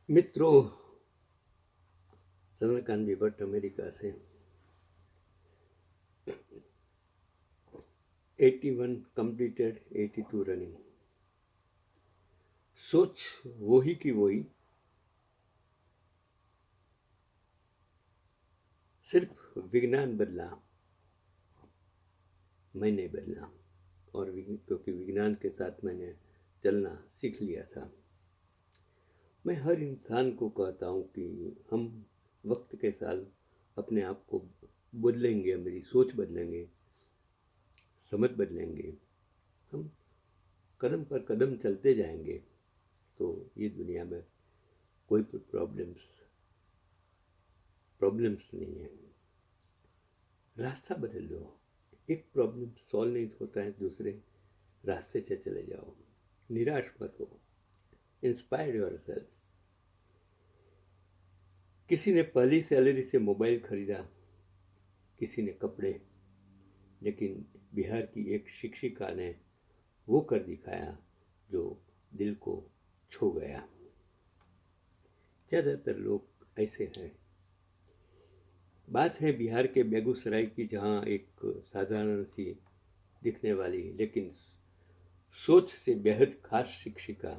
मित्रों, चंद्रकांत भट्ट अमेरिका से 81 completed, 82 running. सोच वही की वही, सिर्फ विज्ञान बदला, मैं नहीं बदला। और क्योंकि विज्ञान के साथ मैंने चलना सीख लिया था। मैं हर इंसान को कहता हूँ कि हम वक्त के साथ अपने आप को बदलेंगे, मेरी सोच बदलेंगे, समझ बदलेंगे, हम कदम पर कदम चलते जाएंगे तो ये दुनिया में कोई प्रॉब्लम्स नहीं है। रास्ता बदल लो। एक प्रॉब्लम सॉल्व नहीं होता है, दूसरे रास्ते से चले जाओ। निराश मत हो, इंस्पायर योरसेल्फ। किसी ने पहली सैलरी से मोबाइल खरीदा, किसी ने कपड़े, लेकिन बिहार की एक शिक्षिका ने वो कर दिखाया जो दिल को छू गया। ज़्यादातर लोग ऐसे हैं। बात है बिहार के बेगूसराय की, जहाँ एक साधारण सी दिखने वाली लेकिन सोच से बेहद खास शिक्षिका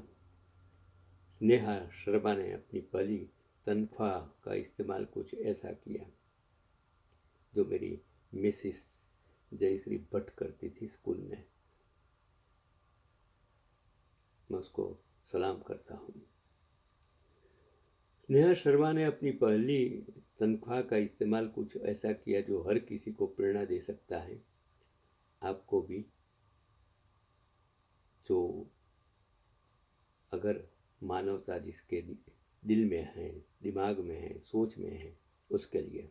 स्नेहा शर्मा ने अपनी पहली तनख्वाह का इस्तेमाल कुछ ऐसा किया जो मेरी मिसिस जयश्री भट्ट करती थी स्कूल में। मैं उसको सलाम करता हूँ। स्नेहा शर्मा ने अपनी पहली तनख्वाह का इस्तेमाल कुछ ऐसा किया जो हर किसी को प्रेरणा दे सकता है। आपको भी। जो अगर मानवता जिसके दिल में है, दिमाग में है, सोच में है, उसके लिए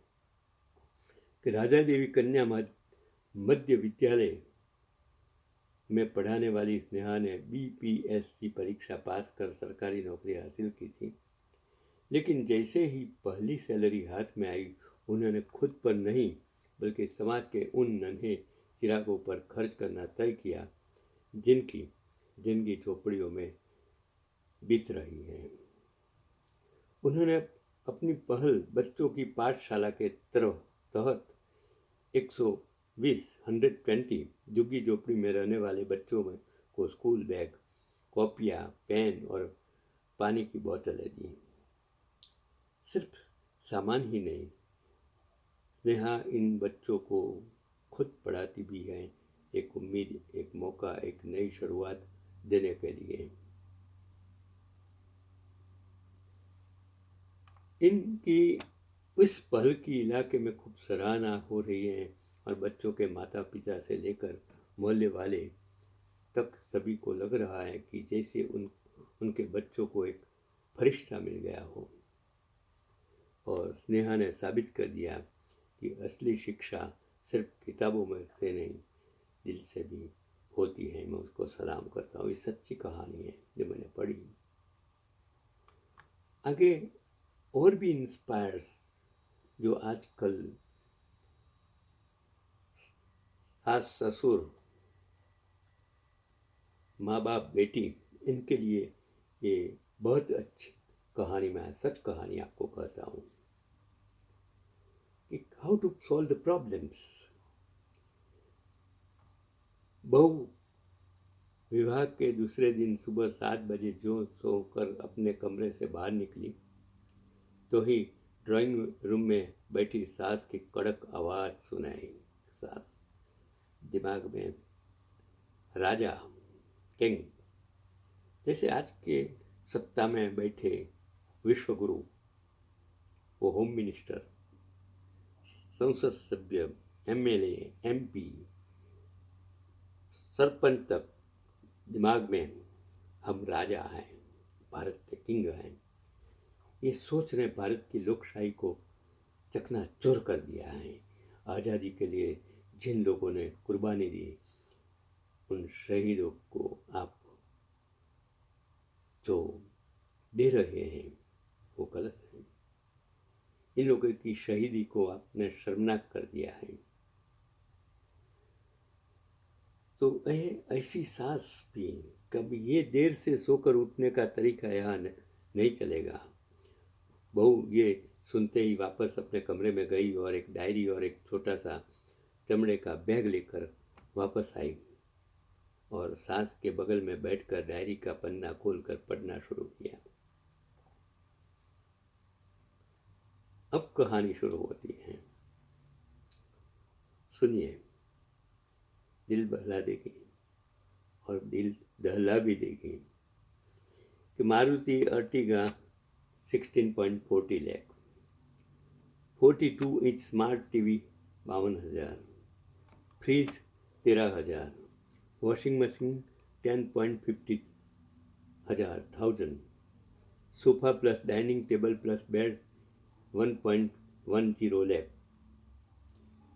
कि राजा देवी कन्या मध्य विद्यालय में पढ़ाने वाली स्नेहा ने बीपीएससी परीक्षा पास कर सरकारी नौकरी हासिल की थी। लेकिन जैसे ही पहली सैलरी हाथ में आई, उन्होंने खुद पर नहीं बल्कि समाज के उन नन्हे चिरागों पर खर्च करना तय किया जिनकी जिंदगी झोपड़ियों में बीत रही है। उन्होंने अपनी पहल बच्चों की पाठशाला के तहत 120 झुग्गी झोपड़ी में रहने वाले बच्चों में को स्कूल बैग, कॉपियाँ, पेन और पानी की बोतलें दी। सिर्फ सामान ही नहीं, स्नेहा इन बच्चों को खुद पढ़ाती भी है, एक उम्मीद, एक मौका, एक नई शुरुआत देने के लिए। इनकी उस पहल की इलाके में खूब सराहना हो रही है और बच्चों के माता पिता से लेकर मोहल्ले वाले तक सभी को लग रहा है कि जैसे उनके बच्चों को एक फरिश्ता मिल गया हो। और स्नेहा ने साबित कर दिया कि असली शिक्षा सिर्फ किताबों में से नहीं, दिल से भी होती है। मैं उसको सलाम करता हूँ। ये सच्ची कहानी है जो मैंने पढ़ी। आगे और भी इंस्पायर्स जो आजकल सास ससुर, माँ बाप, बेटी, इनके लिए ये बहुत अच्छी कहानी, मैं सच कहानी आपको कहता हूँ कि how to solve the problems. बहू विवाह के दूसरे दिन सुबह 7 बजे जो सोकर अपने कमरे से बाहर निकली तो ही ड्राइंग रूम में बैठी सास की कड़क आवाज़ सुनाई। सास दिमाग में राजा, किंग, जैसे आज के सत्ता में बैठे विश्वगुरु, वो होम मिनिस्टर, संसद सभ्य, एमएलए, एमपी, सरपंच तक दिमाग में हम राजा हैं, भारत के किंग हैं। ये सोच ने भारत की लोकशाही को चकनाचूर कर दिया है। आज़ादी के लिए जिन लोगों ने कुर्बानी दी, उन शहीदों को आप जो दे रहे हैं वो गलत है। इन लोगों की शहीदी को आपने शर्मनाक कर दिया है। तो ऐसी सास भी कभी, ये देर से सोकर उठने का तरीका यहाँ नहीं चलेगा। बहू ये सुनते ही वापस अपने कमरे में गई और एक डायरी और एक छोटा सा चमड़े का बैग लेकर वापस आई और सास के बगल में बैठकर डायरी का पन्ना खोलकर पढ़ना शुरू किया। अब कहानी शुरू होती है। सुनिए, दिल बहला देगी और दिल दहला भी देगी कि Maruti Ertiga 16.40 lakh, 42 inch smart TV 52,000, fridge 13,000, washing machine 10.50 thousand, sofa plus dining table plus bed 1.10 lakh,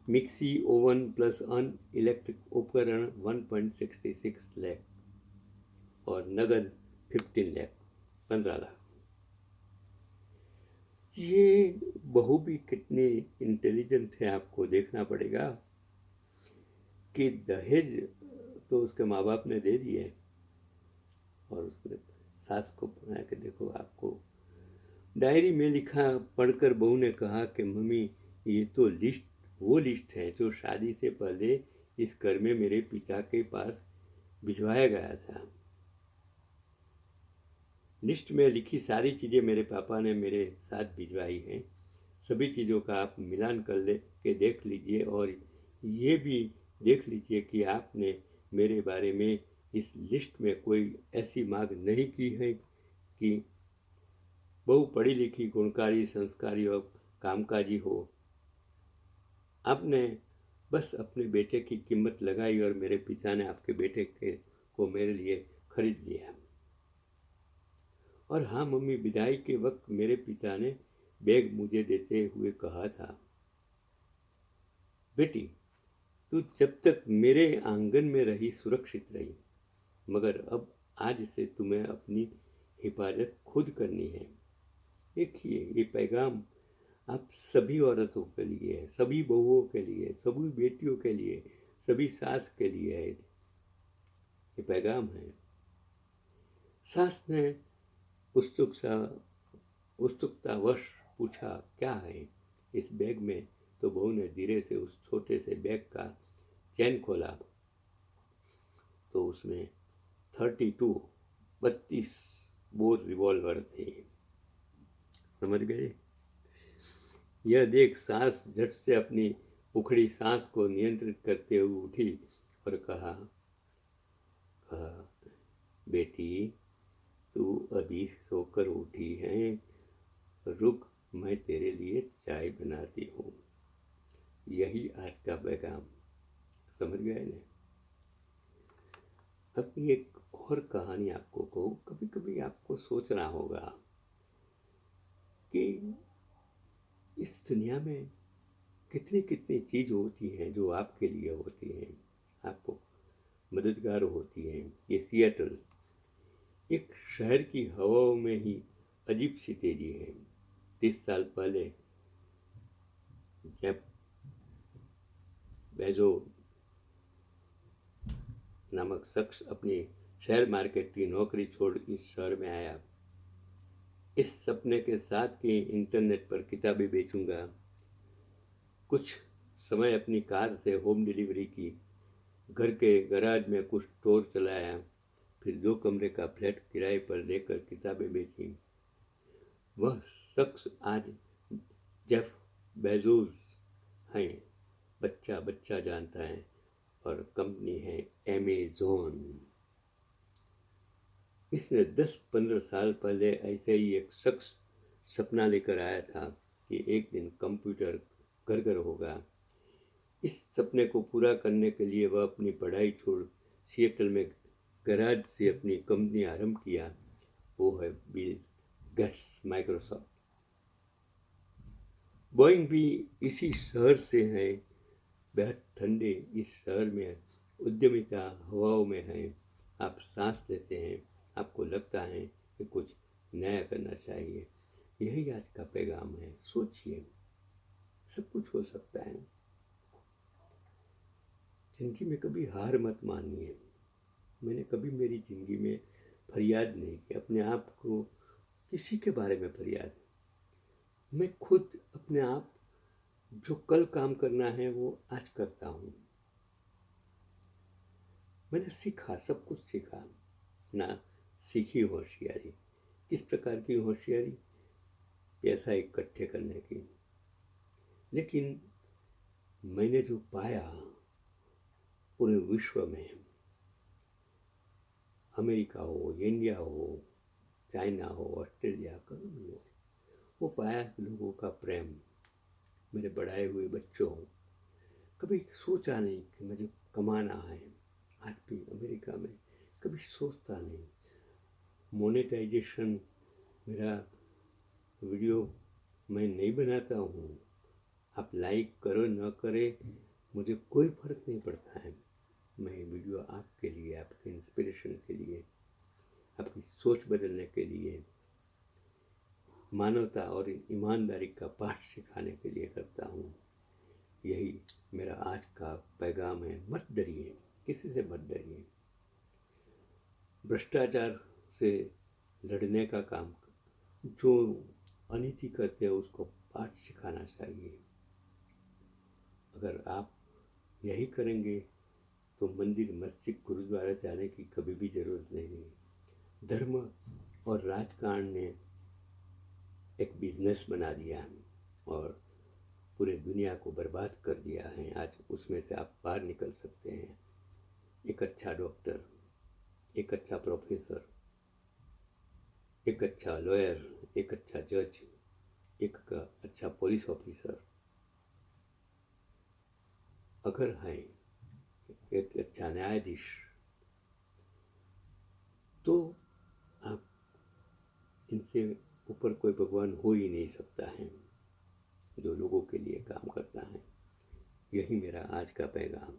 mixie oven plus अन इलेक्ट्रिक उपकरण 1.66 लाख और नगद 15 लाख, 15 लाख। ये बहू भी कितनी इंटेलिजेंट है आपको देखना पड़ेगा कि दहेज तो उसके माँ बाप ने दे दिए और उसने सास को बनाया कि देखो आपको डायरी में लिखा पढ़कर बहू ने कहा कि मम्मी ये तो लिस्ट वो लिस्ट है जो शादी से पहले इस घर में मेरे पिता के पास भिजवाया गया था। लिस्ट में लिखी सारी चीज़ें मेरे पापा ने मेरे साथ भिजवाई हैं। सभी चीज़ों का आप मिलान कर ले के देख लीजिए और ये भी देख लीजिए कि आपने मेरे बारे में इस लिस्ट में कोई ऐसी मांग नहीं की है कि बहु पढ़ी लिखी, गुणकारी, संस्कारी और कामकाजी हो। आपने बस अपने बेटे की कीमत लगाई और मेरे पिता ने आपके बेटे को मेरे लिए खरीद लिया। और हाँ मम्मी, विदाई के वक्त मेरे पिता ने बैग मुझे देते हुए कहा था, बेटी तू जब तक मेरे आंगन में रही सुरक्षित रही, मगर अब आज से तुम्हें अपनी हिफाजत खुद करनी है। देखिए ये पैगाम आप सभी औरतों के लिए है, सभी बहुओं के लिए, सभी बेटियों के लिए, सभी सास के लिए है। ये पैगाम है। सास ने उत्सुकतावश पूछा, क्या है इस बैग में? तो बहू ने धीरे से उस छोटे से बैग का चैन खोला तो उसमें 32 बोर रिवॉल्वर थे। समझ गए? यह देख सास झट से अपनी उखड़ी सांस को नियंत्रित करते हुए उठी और कहा, बेटी तू अभी सोकर उठी है, रुक मैं तेरे लिए चाय बनाती हूँ। यही आज का पैगाम। समझ गए ना? अब एक और कहानी आपको कहूँ। कभी कभी आपको सोचना होगा कि इस दुनिया में कितनी कितनी चीज़ होती हैं जो आपके लिए होती हैं, आपको मददगार होती हैं। ये सिएटल एक शहर की हवाओं में ही अजीब सी तेजी है। 30 साल पहले जब बेजो नामक शख्स अपनी शेयर मार्केट की नौकरी छोड़ इस शहर में आया, इस सपने के साथ कि इंटरनेट पर किताबें बेचूंगा, कुछ समय अपनी कार से होम डिलीवरी की, घर के गैराज में कुछ स्टोर चलाया, फिर 2 कमरे का फ्लैट किराए पर लेकर किताबें बेची। वह शख्स आज जेफ बेजोस हैं, बच्चा बच्चा जानता है, और कंपनी है अमेज़न। इसने 10-15 साल पहले ऐसे ही एक शख्स सपना लेकर आया था कि एक दिन कंप्यूटर घर घर होगा। इस सपने को पूरा करने के लिए वह अपनी पढ़ाई छोड़ सिएटल में गैराज से अपनी कंपनी आरंभ किया। वो है बिल गेट्स, माइक्रोसॉफ्ट। बोइंग भी इसी शहर से है। बेहद ठंडे इस शहर में उद्यमिता हवाओं में है। आप सांस लेते हैं, आपको लगता है कि कुछ नया करना चाहिए। यही आज का पैगाम है। सोचिए, सब कुछ हो सकता है। जिंदगी में कभी हार मत मानिए। मैंने कभी मेरी ज़िंदगी में फरियाद नहीं की, अपने आप को किसी के बारे में फरियाद। मैं खुद अपने आप जो कल काम करना है वो आज करता हूँ। मैंने सीखा, सब कुछ सीखा ना, सीखी होशियारी। किस प्रकार की होशियारी? पैसा इकट्ठे करने की। लेकिन मैंने जो पाया पूरे विश्व में, अमेरिका हो, इंडिया हो, चाइना हो, ऑस्ट्रेलिया, कहीं भी हो, वो पाया लोगों का प्रेम, मेरे बढ़ाए हुए बच्चों। कभी सोचा नहीं कि मुझे कमाना है। आज भी अमेरिका में कभी सोचता नहीं। मोनेटाइजेशन, मेरा वीडियो मैं नहीं बनाता हूँ, आप लाइक करो न करे मुझे कोई फ़र्क नहीं पड़ता है। मैं वीडियो आपके लिए, आपके इंस्पिरेशन के लिए, आपकी सोच बदलने के लिए, मानवता और ईमानदारी का पाठ सिखाने के लिए करता हूँ। यही मेरा आज का पैगाम है। मत डरिए, किसी से मत डरिए। भ्रष्टाचार से लड़ने का काम, जो अनिति करते हैं उसको पाठ सिखाना चाहिए। अगर आप यही करेंगे तो मंदिर, मस्जिद, गुरुद्वारा जाने की कभी भी ज़रूरत नहीं है। धर्म और राजकारण ने एक बिजनेस बना दिया और पूरे दुनिया को बर्बाद कर दिया है। आज उसमें से आप बाहर निकल सकते हैं। एक अच्छा डॉक्टर, एक अच्छा प्रोफेसर, एक अच्छा लॉयर, एक अच्छा जज, एक अच्छा पुलिस ऑफिसर अगर है, एक अच्छा न्यायाधीश, तो आप इनसे ऊपर कोई भगवान हो ही नहीं सकता है जो लोगों के लिए काम करता है। यही मेरा आज का पैगाम।